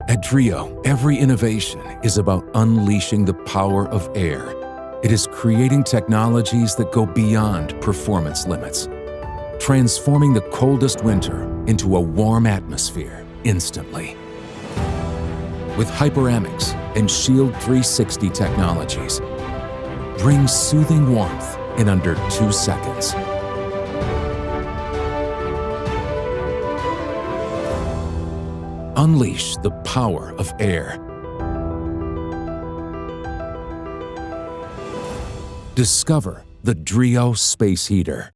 At Trio, every innovation is about unleashing the power of air. It is creating technologies that go beyond performance limits, transforming the coldest winter into a warm atmosphere instantly. With Hyperamics and Shield 360 technologies, bring soothing warmth in under 2 seconds. Unleash the power of air. Discover the Trio Space Heater.